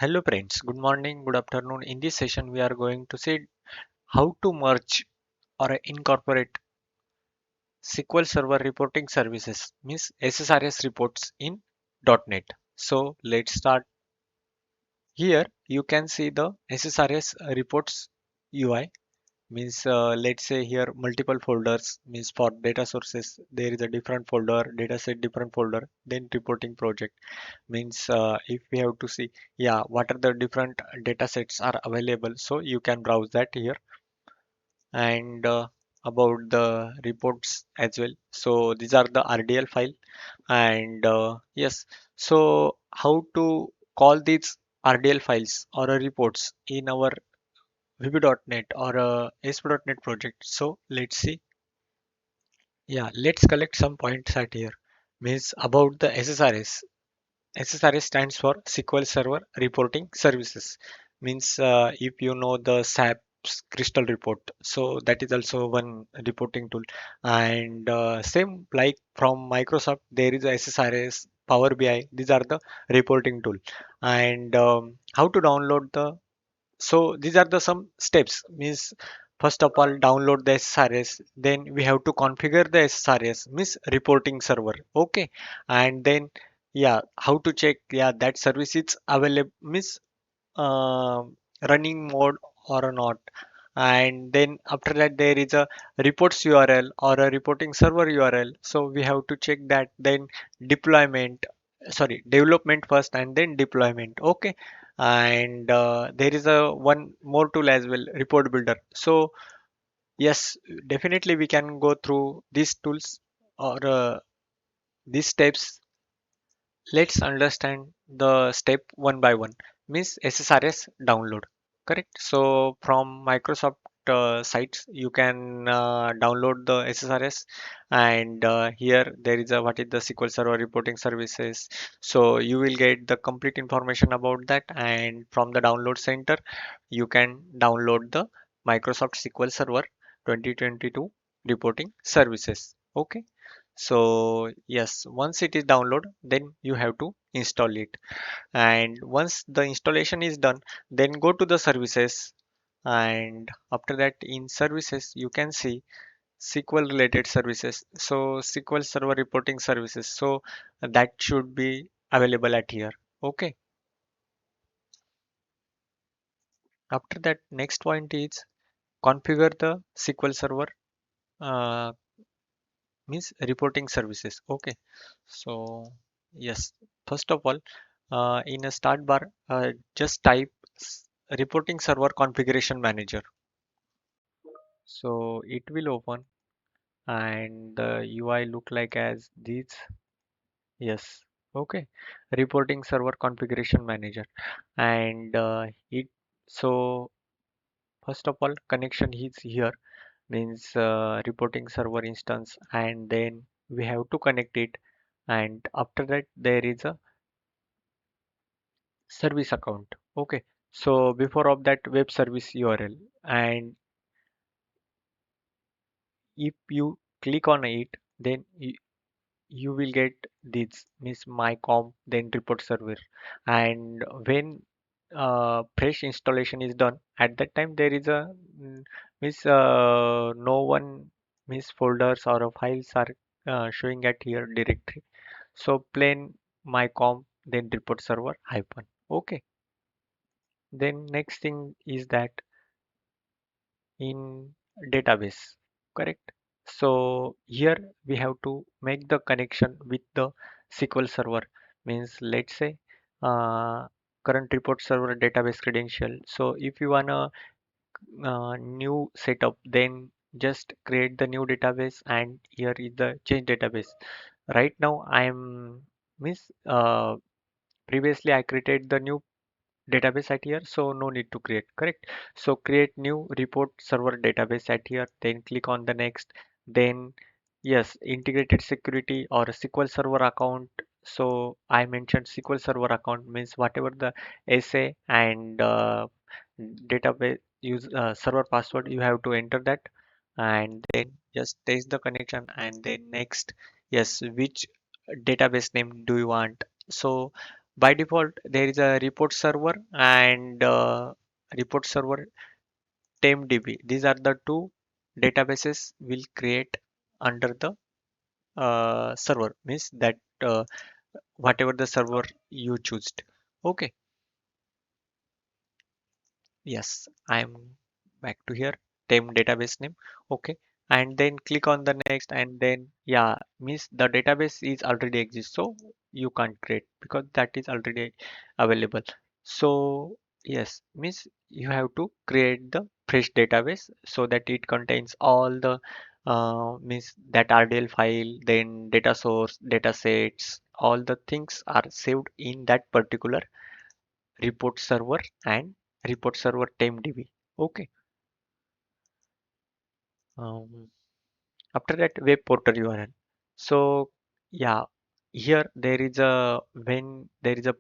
Hello friends, good morning, good afternoon. In this session, we are going to see how to merge or incorporate SQL Server reporting services, means SSRS reports in .NET. So let's start. Here you can see the SSRS reports UI. Means let's say here multiple folders, means for data sources there is a different folder, dataset different folder, then reporting project. Means if we have to see, yeah, what are the different data sets are available, so you can browse that here. And about the reports as well, so these are the RDL file. And yes, so how to call these RDL files or reports in our VB.NET or ASP.NET project. So let's see. Yeah, let's collect some points at here. Means about the SSRS. SSRS stands for SQL Server Reporting Services. Means if you know the SAP's Crystal report, so that is also one reporting tool. And same like from Microsoft, there is a SSRS, Power BI. These are the reporting tool. And how to download the, so these are the some steps. Means first of all download the SSRS, then we have to configure the SSRS, means reporting server. Okay, and then yeah, how to check, yeah, that service is available, means uh, running mode or not. And then after that there is a reports URL or a reporting server URL, so we have to check that. Then deployment, sorry, development first and then deployment. Okay, and there is a one more tool as well, report builder. So yes, definitely we can go through these tools or these steps. Let's understand the step one by one. Means SSRS download. Correct. So from Microsoft sites, you can download the SSRS, and here there is a what is the SQL Server reporting services. So you will get the complete information about that, and from the download center, you can download the Microsoft SQL Server 2022 reporting services. Okay. So yes, once it is download, then you have to install it. And once the installation is done, then go to the services. And after that in services, you can see SQL related services. So SQL Server reporting services. So that should be available at here. Okay. After that, next point is configure the SQL Server, uh, means reporting services. Okay. So yes, first of all, in a start bar, just type reporting server configuration manager. So it will open and the UI look like as these. Yes. Okay. Reporting server configuration manager. And it, so first of all, connection is here, means reporting server instance, and then we have to connect it. And after that there is a service account. Okay, so before of that web service URL, and if you click on it, then you will get this, means my com, then report server. And when fresh installation is done, at that time there is a means no one, means folders or files are showing at here directory. So plain my com, then report server hyphen. Okay, then next thing is that in database. Correct. So here we have to make the connection with the SQL server. Means let's say current report server database credential. So if you wanna new setup, then just create the new database, and here is the change database. Right now I am, means previously I created the new database at here, so no need to create. Correct. So create new report server database at here, then click on the next. Then yes, integrated security or SQL server account. So I mentioned SQL server account, means whatever the SA and database use server password, you have to enter that, and then just test the connection. And then next, yes, which database name do you want? So By default, there is a report server and report server TempDB. These are the two databases will create under the server. Means that whatever the server you choose. Okay. Yes, I'm back to here. Temp database name. Okay. And then click on the next and then yeah, means the database is already exists. So you can't create because that is already available. So yes, means you have to create the fresh database so that it contains all the means that RDL file, then data source, data sets, all the things are saved in that particular report server and report server TempDB. Okay. Um, After that, web portal URL. So yeah, here there is a when there is a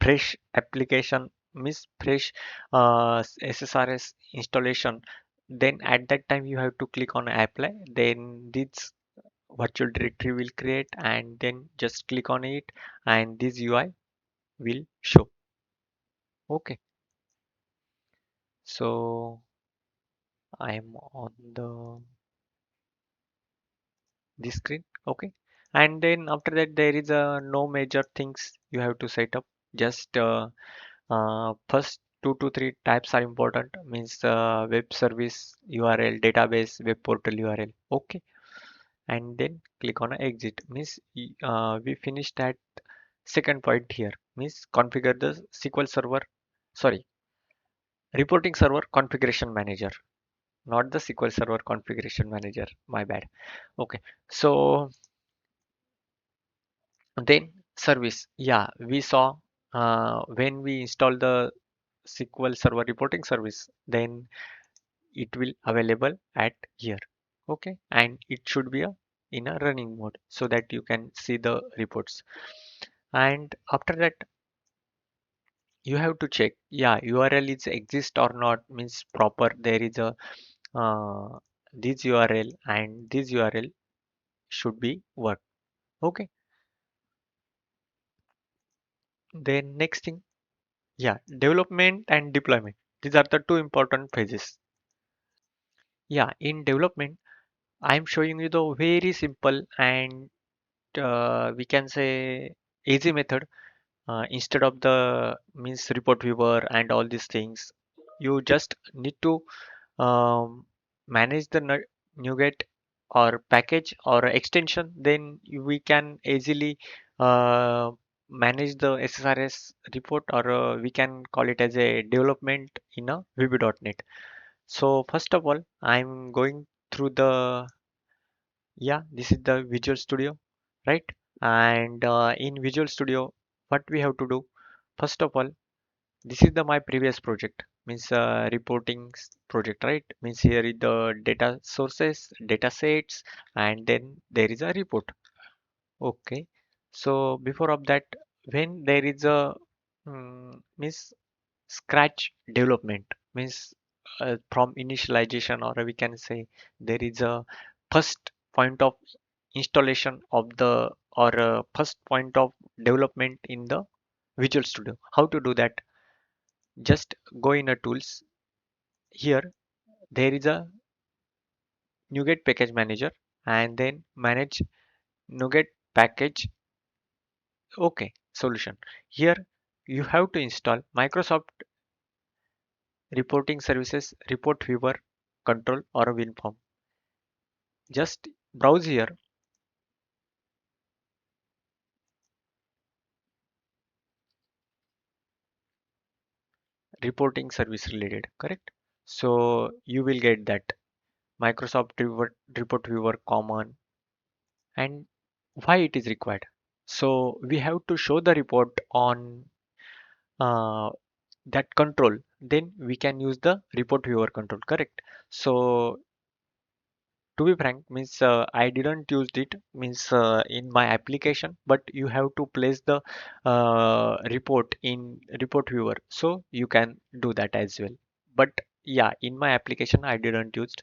fresh application means fresh SSRS installation. Then at that time you have to click on apply. Then this virtual directory will create and then just click on it and this UI will show. Okay. So I'm on the this screen. Okay. And then after that there is no major things you have to set up. Just first two to three types are important, means web service URL, database, web portal URL. Okay. And then click on exit, means we finished that second point here, means configure the SQL server, sorry, reporting server configuration manager, not the SQL server configuration manager, my bad. Okay. So then service, yeah, we saw when we install the SQL Server reporting service, then it will available at here. Okay, and it should be in a running mode so that you can see the reports. And after that, you have to check, yeah, URL is exist or not, means proper. There is a this URL and this URL should be work. Okay, then next thing, yeah, development and deployment. These are the two important phases. Yeah, in development, I'm showing you the very simple and we can say easy method. Instead of the means report viewer and all these things, you just need to um, manage the NuGet or package or extension. Then we can easily uh, manage the SSRS report, or we can call it as a development in a VB.NET. So first of all, I'm going through the, yeah, this is the Visual Studio, right? And in Visual Studio, what we have to do, first of all, this is the my previous project, means reporting project, right? Means here is the data sources, data sets, and then there is a report. Okay. So before of that, when there is a means scratch development, means from initialization, or we can say there is a first point of installation of the, or first point of development in the Visual Studio. How to do that? Just go in a tools. Here there is a NuGet package manager and then manage NuGet package. Okay, solution. Here you have to install Microsoft reporting services, report viewer, control, or WinForm. Just browse here, reporting service related, correct? So you will get that Microsoft report viewer common, and why it is required. So we have to show the report on uh, that control, then we can use the report viewer control, correct? So to be frank, means I didn't use it, means in my application, but you have to place the report in report viewer, so you can do that as well. But yeah, in my application I didn't use.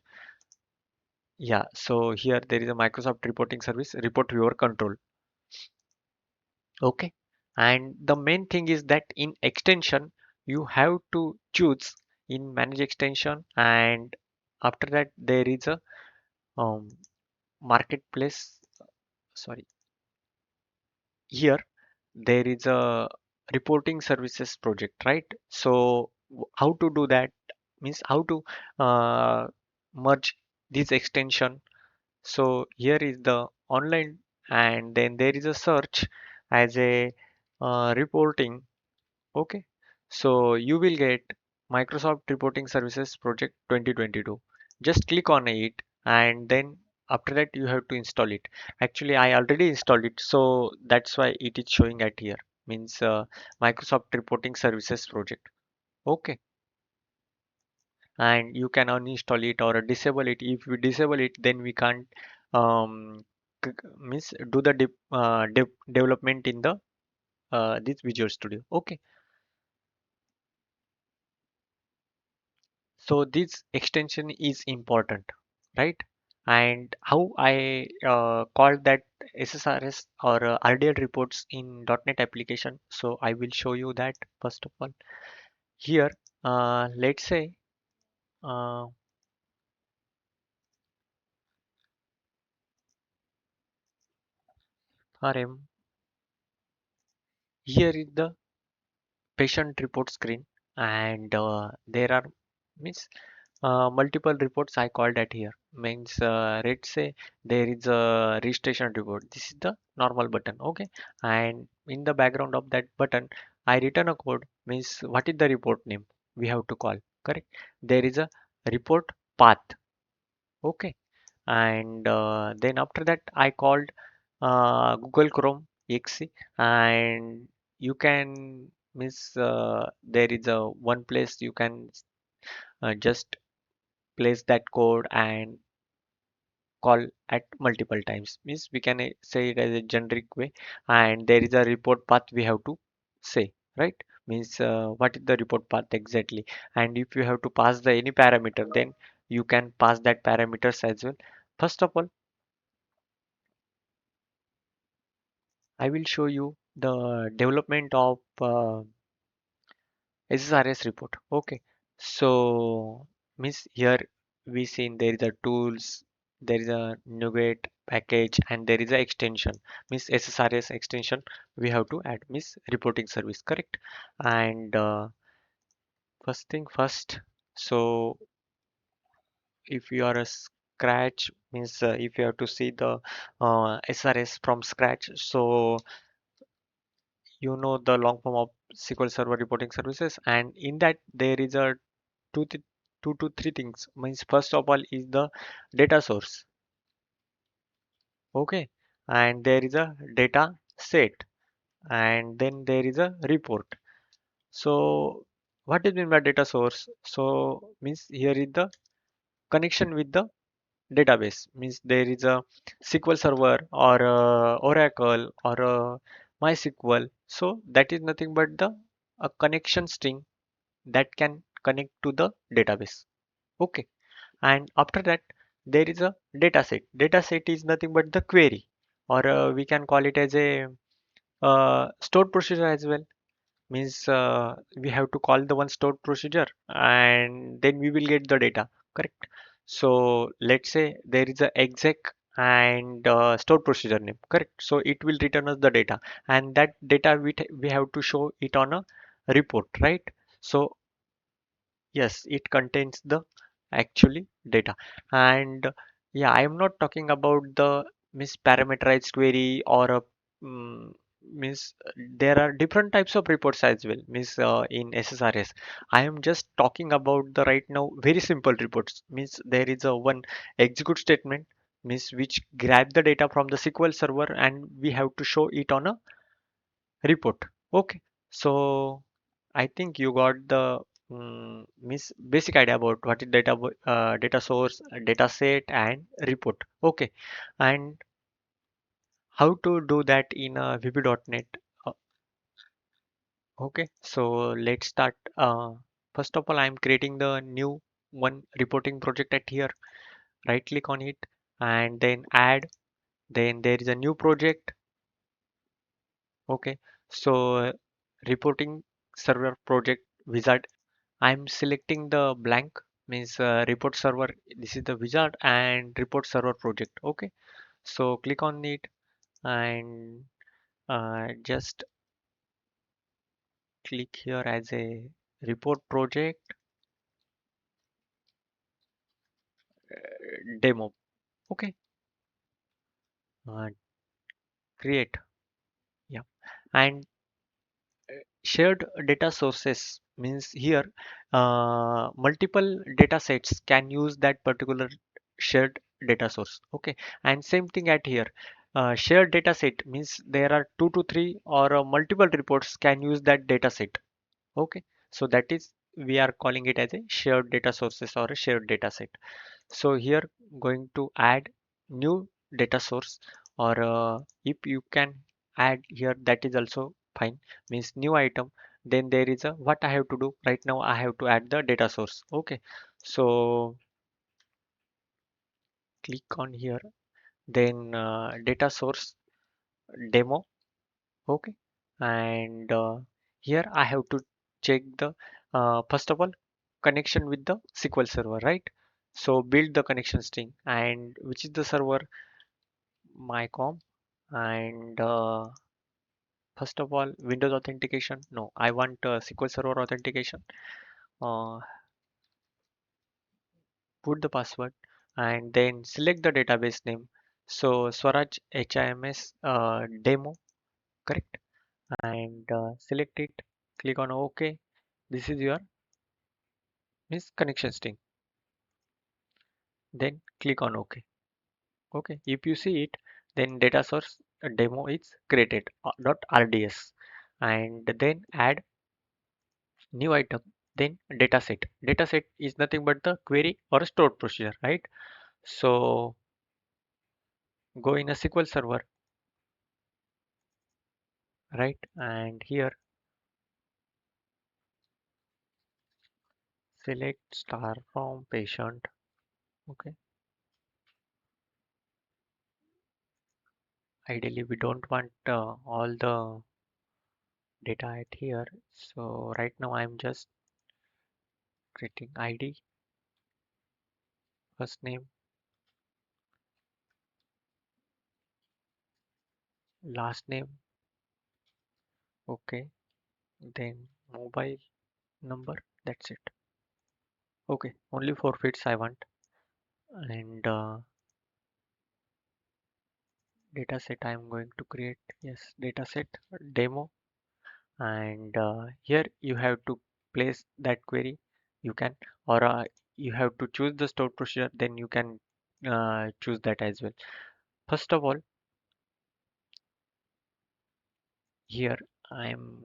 Yeah, so here there is a Microsoft reporting service report viewer control. Okay. And the main thing is that in extension you have to choose in manage extension, and after that there is a um, marketplace. Sorry, here there is a reporting services project, right? So how to do that means how to uh, merge this extension. So here is the online, and then there is a search as a reporting. Okay, so you will get Microsoft Reporting Services Project 2022. Just click on it, and then after that you have to install it. Actually, I already installed it, so that's why it is showing at here. Means Microsoft Reporting Services Project. Okay, and you can uninstall it or disable it. If we disable it, then we can't means do the development in the this Visual Studio. Okay. So this extension is important, right? And how I call that SSRS or RDL reports in .NET application. So I will show you that first of all. Here, let's say uh, RM. Here is the patient report screen, and there are means multiple reports I called at here. Means let's say there is a registration report. This is the normal button, okay? And in the background of that button, I written a code. Means what is the report name we have to call? Correct. There is a report path, okay? And then after that, I called Google Chrome exe, and you can means there is a one place you can just place that code and call at multiple times. Means we can say it as a generic way, and there is a report path we have to say, right? Means what is the report path exactly, and if you have to pass the any parameter, then you can pass that parameters as well. First of all, I will show you the development of SSRS report. Okay, so means here we seen there is a tools, there is a NuGet package, and there is a extension. Means SSRS extension we have to add. Means reporting service, correct? And first thing first. So if you are a scratch means if you have to see the SRS from scratch, so you know the long form of SQL Server reporting services, and in that there is a two, two to three things. Means first of all is the data source, okay, and there is a data set, and then there is a report. So what is mean by data source? So means here is the connection with the database. Means there is a SQL Server or a Oracle or a MySQL. So that is nothing but the a connection string that can connect to the database. Okay, and after that there is a dataset. Dataset is nothing but the query, or we can call it as a stored procedure as well. Means we have to call the one stored procedure, and then we will get the data, correct? So let's say there is a exec and stored procedure name, correct? So it will return us the data, and that data we have to show it on a report, right? So yes, it contains the actually data. And yeah, I am not talking about the misparameterized query or a means there are different types of reports as well. Means in SSRS, I am just talking about the right now very simple reports. Means there is a one execute statement, means which grab the data from the SQL server and we have to show it on a report. Okay, so I think you got the means basic idea about what is data source, data set, and report. Okay, and how to do that in VB.NET. Uh, okay, so let's start. First of all, I'm creating the new one reporting project at here. Right click on it and then add. Then there is a new project. Okay, So reporting server project wizard, I'm selecting the blank, means report server. This is the wizard and report server project. Okay, so click on it and just click here as a report project demo. Okay, uh, create. Yeah, and shared data sources means here multiple data sets can use that particular shared data source. Okay, and same thing at here. Shared data set means there are 2 to 3 or multiple reports can use that data set. Okay, so that is we are calling it as a shared data sources or a shared data set. So here going to add new data source, or if you can add here, that is also fine, means new item. Then there is a what I have to do right now, I have to add the data source. Okay, so click on here, then data source demo. Okay, and here I have to check the first of all connection with the SQL server, right? So build the connection string, and which is the server, mycom, and first of all Windows authentication. No, I want SQL server authentication. uh, put the password and then select the database name. So Swaraj HIMS demo, correct, and select it, click on OK. This is your means connection string, then click on OK. Okay, if you see it, then data source demo is created .rds, and then add new item, then dataset. Dataset is nothing but the query or stored procedure, right? So go in a SQL server, right, and here select star from patient. Okay, ideally we don't want all the data at here. So right now I'm just creating ID, first name, last name. Okay, then mobile number. That's it. Okay, only 4 fields I want, and dataset I am going to create. Yes, dataset demo, and here you have to place that query. You can, or you have to choose the stored procedure. Then you can choose that as well. First of all, here I am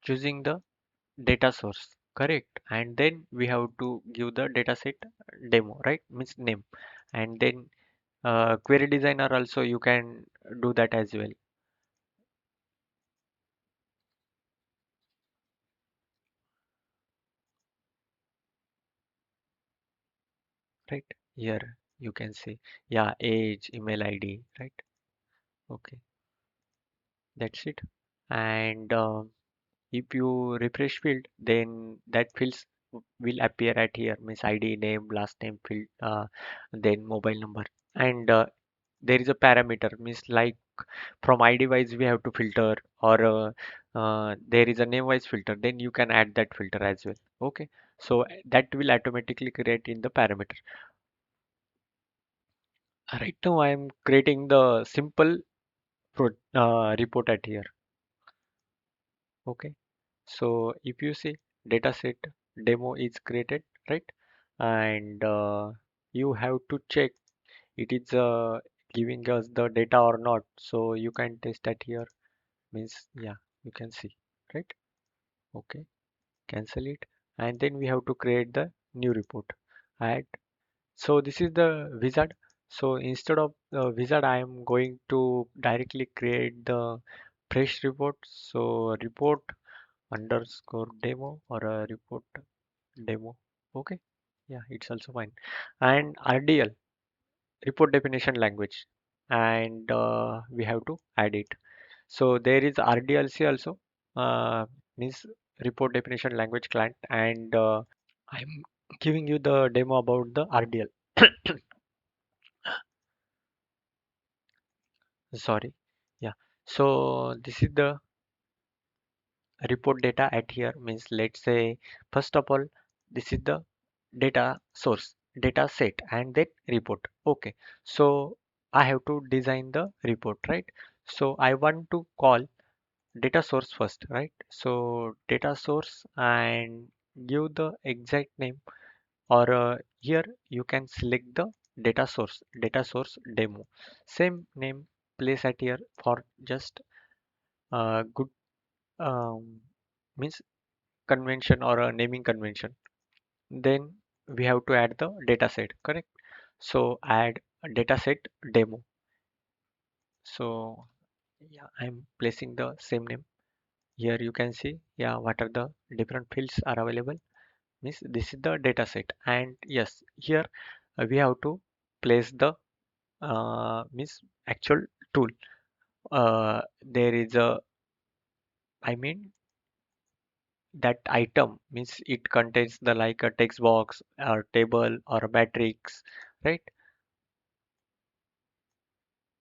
choosing the data source, correct, and then we have to give the dataset demo, right? Means name, and then query designer also you can do that as well, right? Here you can see, yeah, age, email ID, right? Okay, that's it. And if you refresh field, then that fields will appear at here, means ID, name, last name field, then mobile number, and there is a parameter, means like from ID wise we have to filter, or there is a name wise filter, then you can add that filter as well. Okay, so that will automatically create in the parameter. Right now I am creating the simple report at here. Okay, so if you see, dataset demo is created, right? And you have to check it is giving us the data or not. So you can test that here, means yeah, you can see, right? Okay, cancel it, and then we have to create the new report. Add. So this is the wizard. So instead of the wizard, I am going to directly create the fresh report. So report underscore demo, or a report demo. Okay, yeah, it's also fine. And RDL, report definition language. and we have to add it. So there is RDLC also, means report definition language client, and I'm giving you the demo about the RDL. Sorry. Yeah. So this is the report data at here, means let's say first of all this is the data source, data set, and then report. Okay. So I have to design the report, right? So I want to call data source first, right? So data source and give the exact name, or here you can select the data source demo, same name place at here for just good, um, means convention or a naming convention. Then we have to add the data set, correct? So add a data set demo. So yeah, I'm placing the same name. Here you can see, yeah, what are the different fields are available. Means this is the data set, and yes, here we have to place the means actual tool. There is a, I mean, that item means it contains the like a text box or table or a matrix, right?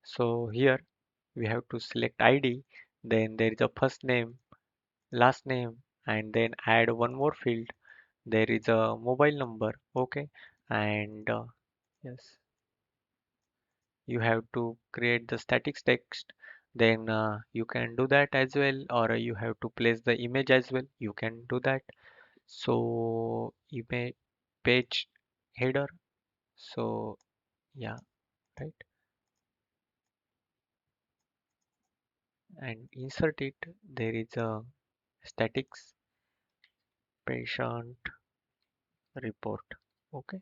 So here we have to select ID, then there is a first name, last name, and then add one more field. There is a mobile number, okay, and yes, you have to create the static text. Then you can do that as well, or you have to place the image as well. You can do that. So image page header. So yeah, right, and insert it. There is a statics patient report. Okay.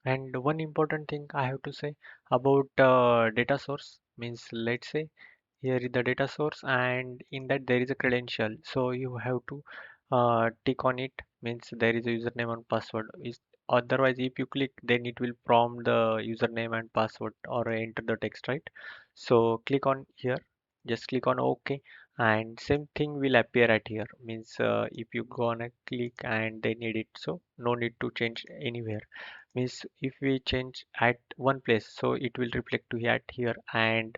And one important thing I have to say about data source means, let's say here is the data source, and in that there is a credential. So you have to tick on it. Means there is a username and password. Is otherwise, if you click, then it will prompt the username and password or enter the text, right? So click on here. Just click on OK, and same thing will appear at here. Means if you go on a click and then edit, so no need to change anywhere. Means if we change at one place, so it will reflect to at here. And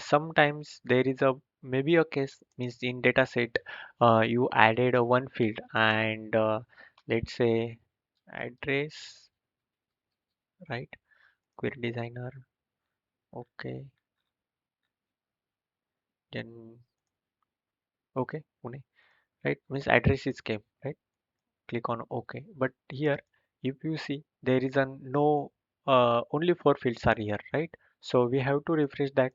sometimes there is a maybe a case, means in dataset you added a one field, and let's say address, right? Query designer, okay, then okay, Pune, right? Means address is came, right? Click on OK. But here, if you see, there is a no, only four fields are here, right? So we have to refresh that.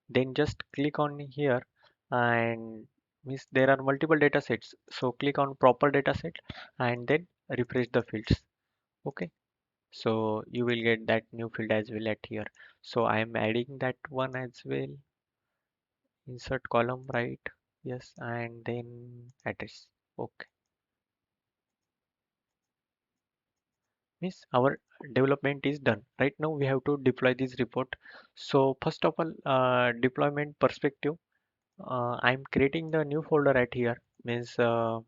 Then just click on here, and means there are multiple data sets. So click on proper data set and then refresh the fields. Okay. So you will get that new field as well at here. So I am adding that one as well. Insert column, right? Yes, and then address. Okay. Means our development is done. Right now we have to deploy this report. So first of all, deployment perspective, I'm creating the new folder at here. Means there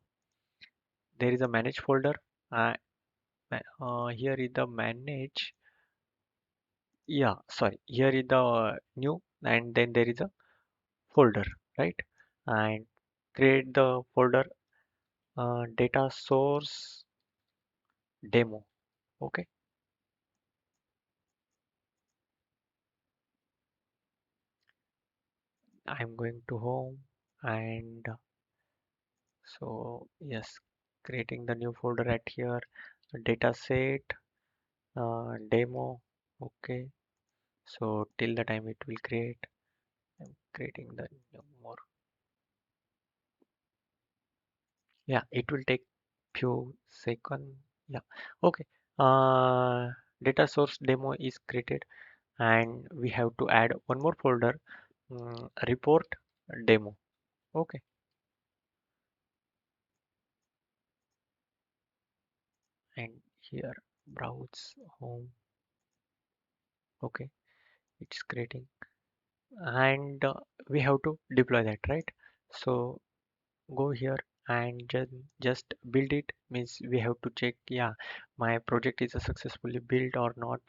is a manage folder. uh, Here is the manage, yeah, sorry, here is the new, and then there is a folder, right? And create the folder, data source demo. Okay, I'm going to home, and so yes, creating the new folder at here, dataset, demo. Okay, so till the time it will create, I'm creating the new more. Yeah, it will take few seconds. Yeah, okay. Uh, Data source demo is created, and we have to add one more folder, report demo. Okay, and here browse home. Okay, it's creating, and we have to deploy that, right? So go here and just build it, means we have to check, yeah, my project is successfully built or not.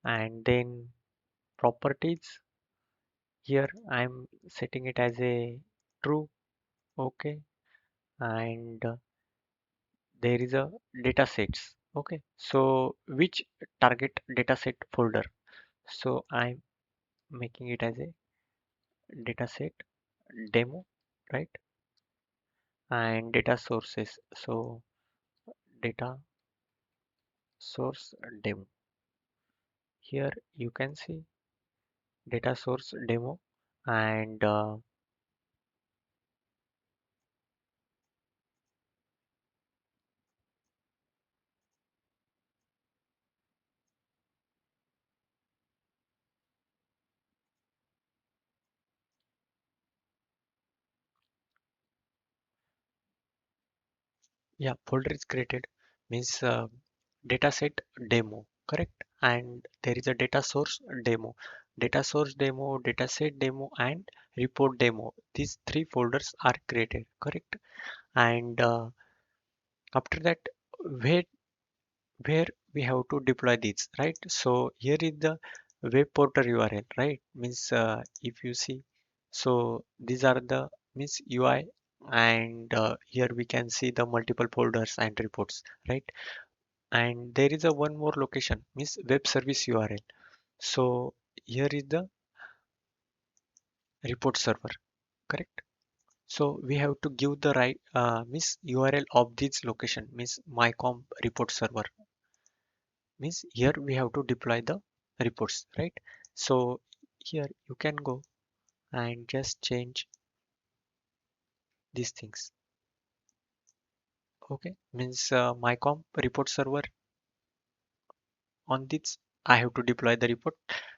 And then properties, here I'm setting it as a true. Okay, and there is a data sets. Okay, so which target dataset folder, so I'm making it as a dataset demo, right? And data sources, so data source demo. Here you can see data source demo, and yeah, folder is created, means dataset demo, correct? And there is a data source demo, dataset demo, and report demo. These three folders are created, correct? And after that, where where we have to deploy these, right? So here is the web portal URL, right? Means if you see, so these are the means UI, and here we can see the multiple folders and reports, right? And there is a one more location, means web service URL. So here is the report server, correct? So we have to give the right means URL of this location, means mycom report server, means here we have to deploy the reports, right? So here you can go and just change these things. Okay, means mycom report server, on this I have to deploy the report,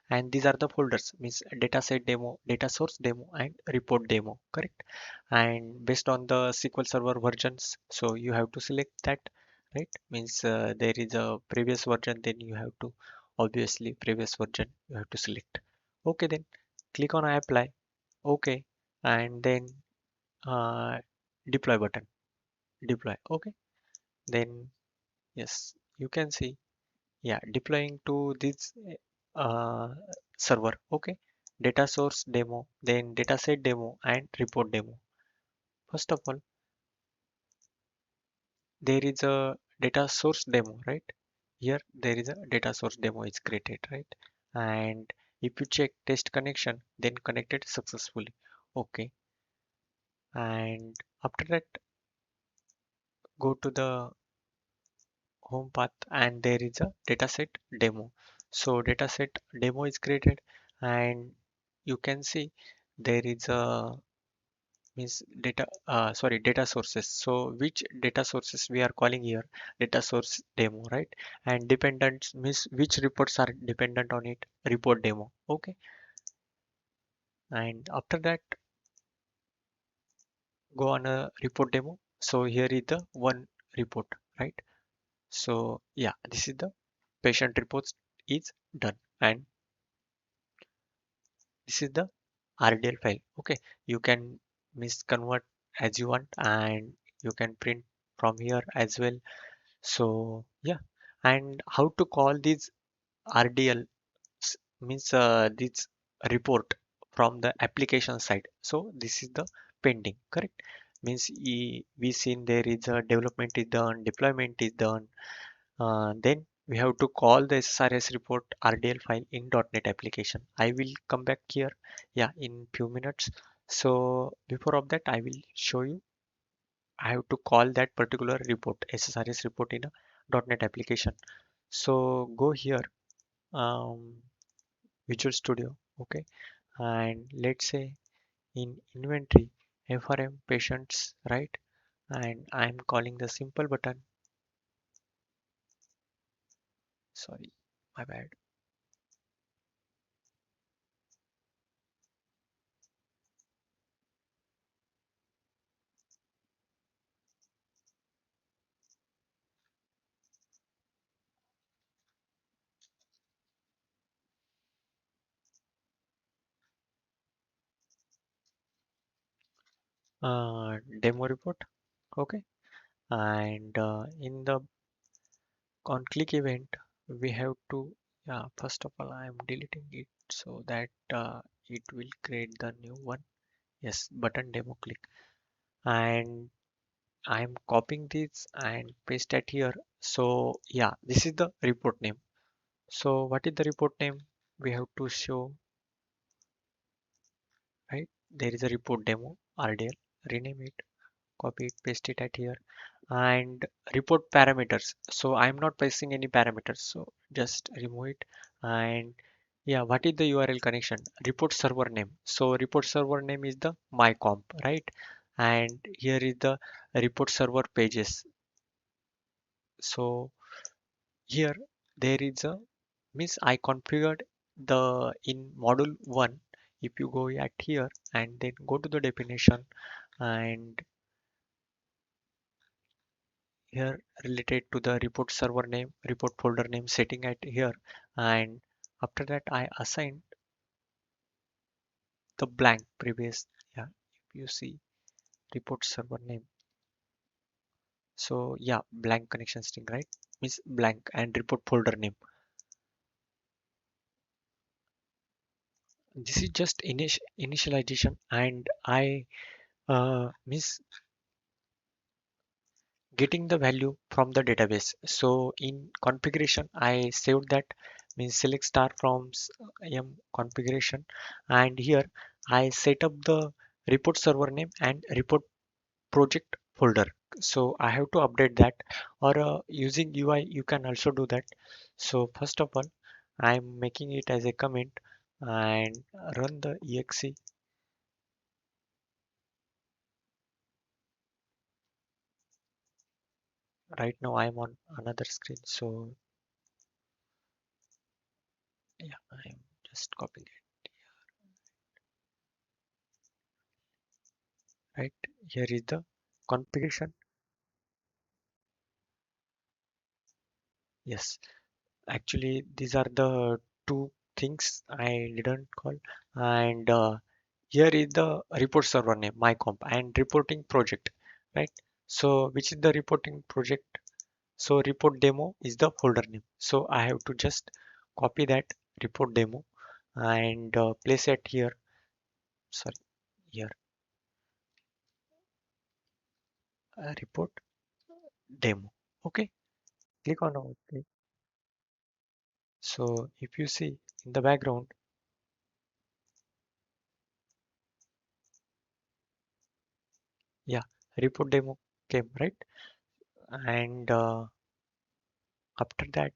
and these are the folders, means dataset demo, data source demo, and report demo, correct? And based on the SQL Server versions, so you have to select that, right? Means there is a previous version, then you have to, obviously previous version you have to select. Okay, then click on apply. Okay, and then uh, deploy button, deploy. Okay, then yes, you can see, yeah, deploying to this uh, server. Okay, data source demo, then dataset demo, and report demo. First of all, there is a data source demo, right? Here there is a data source demo is created, right? And if you check test connection, then connected successfully. Okay, and after that, go to the home path, and there is a dataset demo. So dataset demo is created, and you can see there is a means data sources. So which data sources we are calling here? Data source demo, right? And dependents means which reports are dependent on it? Report demo. Okay, and after that, go on a report demo. So here is the one report, right? So yeah, this is the patient reports is done, and this is the RDL file. Okay, you can misconvert as you want, and you can print from here as well. So yeah, and how to call this RDL means this report from the application side. So this is the pending, correct? Means we seen there is a development is done, deployment is done, then we have to call the SSRS report RDL file in .NET application. I will come back here, yeah, in few minutes. So before of that, I will show you. I have to call that particular report, SSRS report, in a .NET application. So go here, um, Visual Studio, okay, and let's say in inventory, FRM patients, right? and I'm calling the simple button. Sorry, my bad. Demo report. Okay, and in the on click event, we have to, yeah, first of all, I'm deleting it so that it will create the new one. Yes, button demo click, and I'm copying this and paste it here. So yeah, this is the report name. So what is the report name? We have to show, right? There is a report demo RDL. Rename it, copy it, paste it at here, and report parameters. So I'm not pasting any parameters. So just remove it. And yeah, what is the URL connection? Report server name. So report server name is the my comp, right? And here is the report server pages. So here there is a means I configured the in module 1. If you go at here and then go to the definition, and here related to the report server name, report folder name setting at here, and after that I assigned the blank previous. Yeah, if you see report server name, so yeah, blank connection string, right, means blank, and report folder name. This is just initialization, and I means getting the value from the database. So in configuration, I saved that, means select star from m configuration, and here I set up the report server name and report project folder. So I have to update that, or using UI you can also do that. So first of all, I'm making it as a comment and run the exe. Right now I'm on another screen, so yeah, I'm just copying it. Right, here is the configuration. Yes, actually these are the two things I didn't call. And here is the report server name my comp and reporting project, right? So which is the reporting project? So report demo is the folder name, so I have to just copy that report demo and place it here. Sorry, here, report demo. Okay, click on OK. So if you see in the background, yeah, report demo came, right? And after that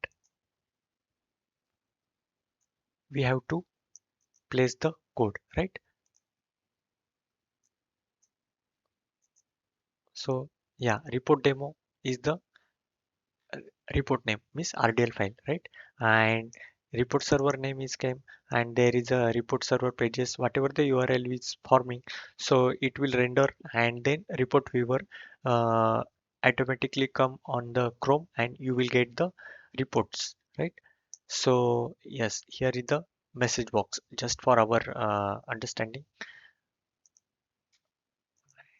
we have to place the code, right? So yeah, report demo is the report name, means RDL file, right? And report server name is came, and there is a report server pages, whatever the URL is forming, so it will render, and then report viewer uh, automatically come on the Chrome, and you will get the reports, right? So yes, here is the message box just for our understanding.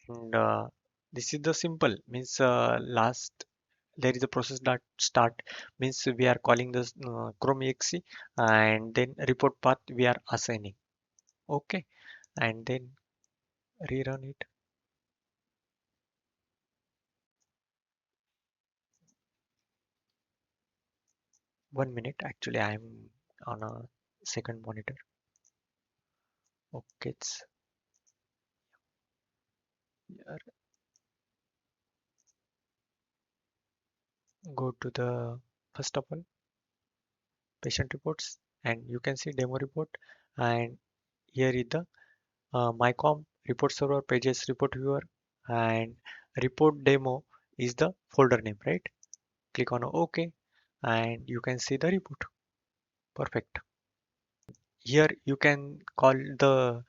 And this is the simple, means last there is a process that start, means we are calling this chrome exe, and then report path we are assigning. Okay, and then rerun it. 1 minute, actually I'm on a second monitor. Okay, it's here. Go to the first of all patient reports, and you can see demo report, and here is the mycom report server pages report viewer, and report demo is the folder name, right? Click on OK and you can see the report. Perfect. Here you can call the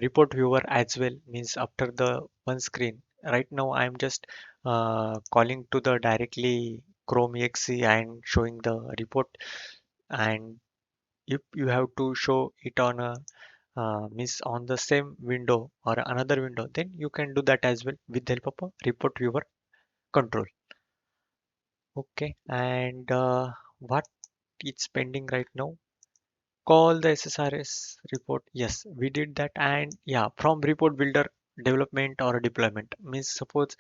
report viewer as well, means after the one screen. Right now I'm just calling to the directly Chrome exe and showing the report, and if you have to show it on a means on the same window or another window, then you can do that as well with the help of a report viewer control. Okay, and what is pending right now? Call the SSRS report. Yes, we did that. And yeah, from report builder development or deployment, means suppose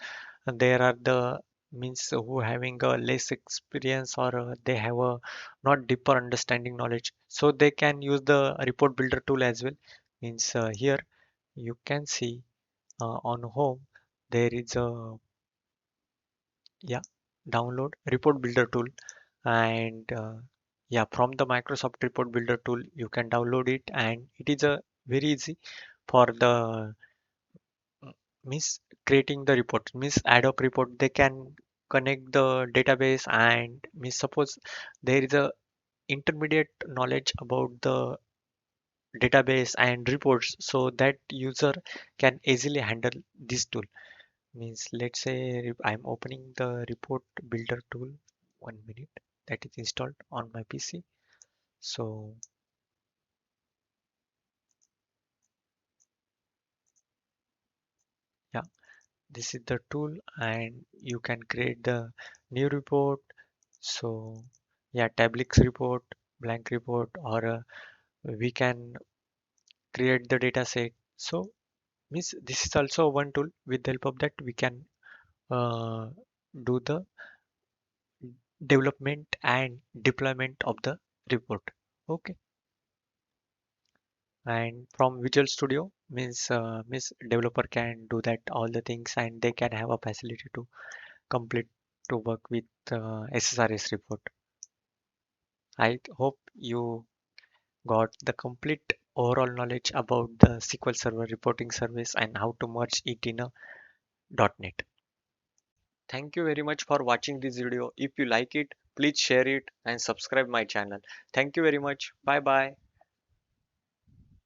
there are the means who having a less experience or they have a not deeper understanding knowledge, so they can use the report builder tool as well. Means here you can see on home there is a, yeah, download report builder tool, and yeah, from the Microsoft report builder tool you can download it, and it is a very easy for the means creating the report, means ad hoc report. They can connect the database, and means suppose there is a intermediate knowledge about the database and reports, so that user can easily handle this tool. Means let's say I'm opening the report builder tool. 1 minute, that is installed on my PC. So yeah, this is the tool, and you can create the new report. So yeah, tablix report, blank report, or we can create the data set. So means this is also one tool. With the help of that we can uh, do the development and deployment of the report. Okay, and from Visual Studio means developer can do that all the things, and they can have a facility to complete to work with SSRS report. I hope you got the complete overall knowledge about the SQL Server reporting service and how to merge it in a .NET. Thank you very much for watching this video. If you like it, please share it and subscribe my channel. Thank you very much. Bye bye.